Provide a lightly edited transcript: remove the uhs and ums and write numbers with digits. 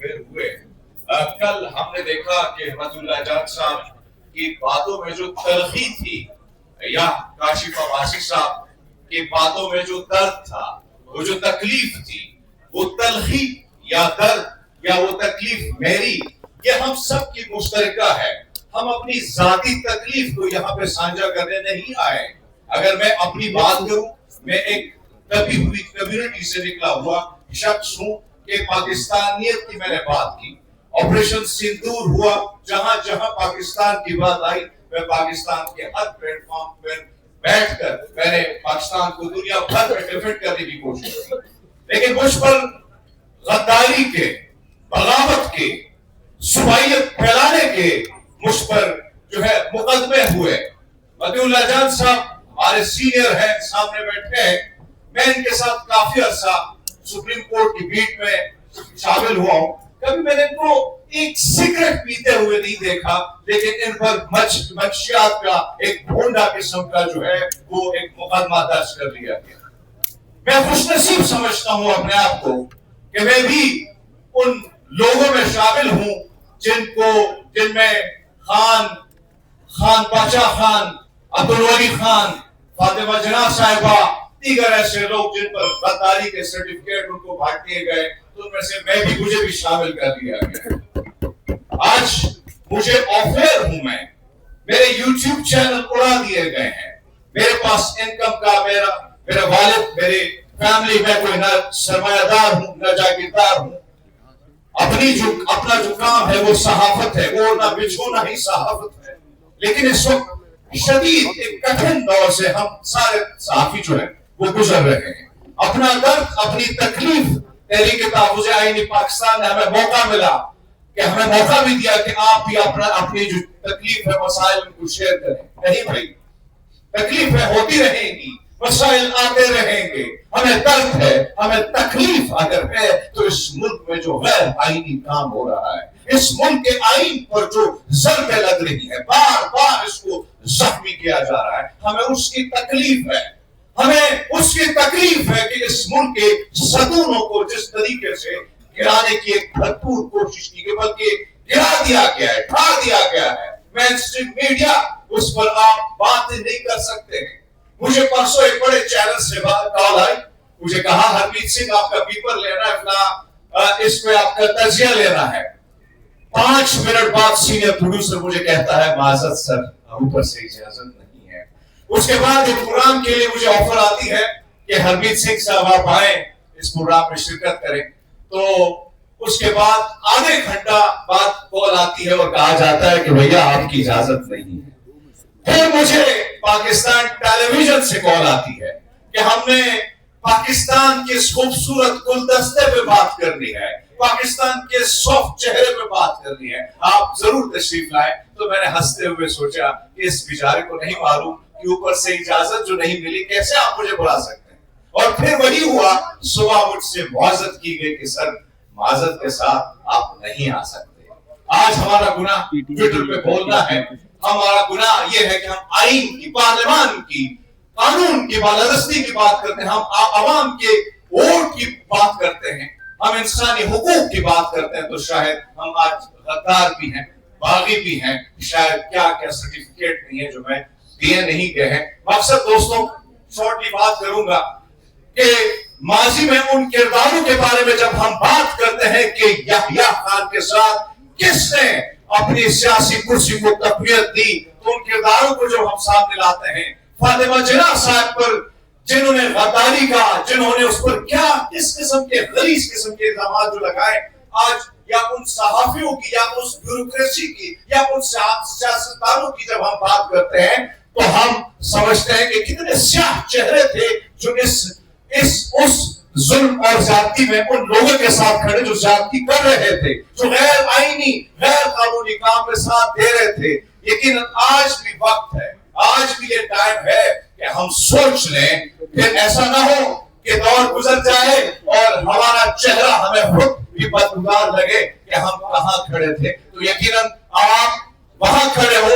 پھر ہوئے. کل ہم نے دیکھا کہ احمد اللہ جان صاحب کی باتوں میں جو تلخی تھی یا کاشف عباسی صاحب کی باتوں میں جو درد تھا, وہ جو تکلیف تھی, وہ تلخی یا درد یا وہ تکلیف میری, یہ ہم سب کی مشترکہ ہے. ہم اپنی ذاتی تکلیف کو یہاں پہ سانجھا کرنے نہیں آئے. اگر میں اپنی بات کروں, میں ایک دبی ہوئی کمیونٹی سے نکلا ہوا شخص ہوں کہ پاکستانیت کی میں نے بات کی. آپریشن سندور ہوا, جہاں جہاں پاکستان کی بات آئی, میں پاکستان کے ہر پلیٹ فارم پر بیٹھ کر میں نے پاکستان کو دنیا بھر میں ڈیفینڈ کرنے کی کوشش کی. لیکن مجھ پر غداری کے, بغاوت کے, صوبائیت پھیلانے کے مجھ پر جو ہے مقدمے ہوئے. مدی اللہ جان صاحب ہمارے سینئر ہیں, سامنے بیٹھے ہیں. میں ان کے ساتھ کافی عرصہ سپریم کورٹ کی بیٹ میں شامل ہوا ہوں. کبھی میں نے ان کو ایک سگریٹ پیتے ہوئے نہیں دیکھا, لیکن ان پر منشیات کا ایک بھونڈا قسم کا جو ہے وہ ایک مقدمہ درج کر لیا گیا. میں خوش نصیب سمجھتا ہوں اپنے آپ کو کہ میں بھی ان لوگوں میں شامل ہوں جن میں خان پاچا خان, عبدالولی خان, فاطمہ جناح صاحبہ, دیگر ایسے لوگ جن پر غداری کے سرٹیفکیٹ ان کو بانٹ دیے گئے, تو ان میں سے مجھے بھی شامل کر لیا گیا. آج مجھے آفر ہوں میں, میرے یوٹیوب چینل اڑا دیے گئے ہیں, میرے پاس انکم کا میرا والد, میرے فیملی میں کوئی نہ سرمایہ دار ہوں نہ جاگیردار ہوں. اپنا جو کام ہے وہ صحافت ہے, وہ نہ بچھونا ہی صحافت ہے. لیکن اس وقت شدید ایک کٹھن دور سے ہم سارے صحافی جو ہیں وہ گزر رہے ہیں. اپنا درد, اپنی تکلیف تحریک تحفظ آئینی پاکستان نے ہمیں موقع ملا کہ ہمیں موقع بھی دیا کہ آپ بھی اپنی جو تکلیف ہے مسائل ان کو شیئر کریں. نہیں بھائی, تکلیفیں ہوتی رہیں گی, مسائل آتے رہیں گے, ہمیں درد ہے, ہمیں تکلیف اگر ہے تو اس ملک میں جو غیر آئینی کام ہو رہا ہے, اس ملک کے آئین پر جو ضربیں لگ رہی ہیں, بار بار اس کو زخمی کیا جا رہا ہے, ہمیں اس کی تکلیف ہے. ہمیں اس کی تکلیف ہے کہ اس ملک کے ستونوں کو جس طریقے سے گرانے کی ایک بھرپور کوشش کی گئی, بلکہ گرا دیا گیا ہے, ڈھا دیا گیا ہے. مین اسٹریم میڈیا اس پر آپ باتیں نہیں کر سکتے ہیں. مجھے پرسوں ایک بڑے چینل سے کال آئی, مجھے کہا ہرمیت سنگھ آپ کا پیپر لینا ہے, اس پہ آپ کا تجزیہ لینا ہے. 5 منٹ بعد سینئر پروڈیوسر مجھے کہتا ہے معذرت سر, اوپر سے اجازت نہیں ہے. اس کے بعد ایک پروگرام کے لیے مجھے آفر آتی ہے کہ ہرمیت سنگھ صاحب آپ آئیں اس پروگرام میں شرکت کریں. تو اس کے بعد آدھے گھنٹہ بعد کال آتی ہے اور کہا جاتا ہے کہ بھیا آپ کی اجازت نہیں ہے. پھر مجھے پاکستان ٹیلی ویژن سے کال آتی ہے کہ ہم نے پاکستان کے اس خوبصورت گلدستے پہ بات کرنی ہے, پاکستان کے سافٹ چہرے پہ بات کرنی ہے, آپ ضرور تشریف لائیں. تو میں نے ہنستے ہوئے سوچا کہ اس بیچارے کو نہیں معلوم کہ اوپر سے اجازت جو نہیں ملی کیسے آپ مجھے بلا سکتے ہیں. اور پھر وہی ہوا, صبح مجھ سے معذرت کی گئی کہ سر معذرت کے ساتھ آپ نہیں آ سکتے. آج ہمارا گناہ ٹویٹر پہ بولنا ہے, ہمارا گناہ یہ ہے کہ ہم آئین کی, پارلیمان کی, قانون کی بالادستی کی بات کرتے ہیں, ہم عوام کے ووٹ کی بات کرتے ہیں, ہم انسانی حقوق کی بات کرتے ہیں. تو شاید ہم آج غدار بھی ہیں, باغی بھی ہیں, شاید کیا کیا سرٹیفکیٹ نہیں ہے جو میں دیے نہیں گئے ہیں. مقصد دوستوں شارٹلی بات کروں گا کہ ماضی میں ان کرداروں کے بارے میں جب ہم بات کرتے ہیں کہ یحییٰ خان کے ساتھ کس نے اپنی سیاسی کرسی کو تقویت دی, تو ان کرداروں کو جو ہم سامنے لاتے ہیں, فاطمہ جناح صاحب پر جنہوں نے غداری کا, جنہوں نے اس پر کیا اس قسم کے غلیظ قسم کے الزامات جو لگائے, آج یا ان صحافیوں کی, یا اس بیوروکریسی کی, یا ان سیاستدانوں کی جب ہم بات کرتے ہیں تو ہم سمجھتے ہیں کہ کتنے سیاہ چہرے تھے جو اس ظلم اور زیادتی میں ان لوگوں کے ساتھ کھڑے جو زیادتی کر رہے تھے, جو غیر آئینی غیر قانونی کام میں ساتھ دے رہے تھے. لیکن آج بھی وقت ہے, آج بھی یہ ٹائم ہے کہ ہم سوچ لیں, پھر ایسا نہ ہو کہ دور گزر جائے اور ہمارا چہرہ ہمیں خود بھی بدگمار لگے کہ ہم کہاں کھڑے تھے. تو یقیناً آپ وہاں کھڑے ہو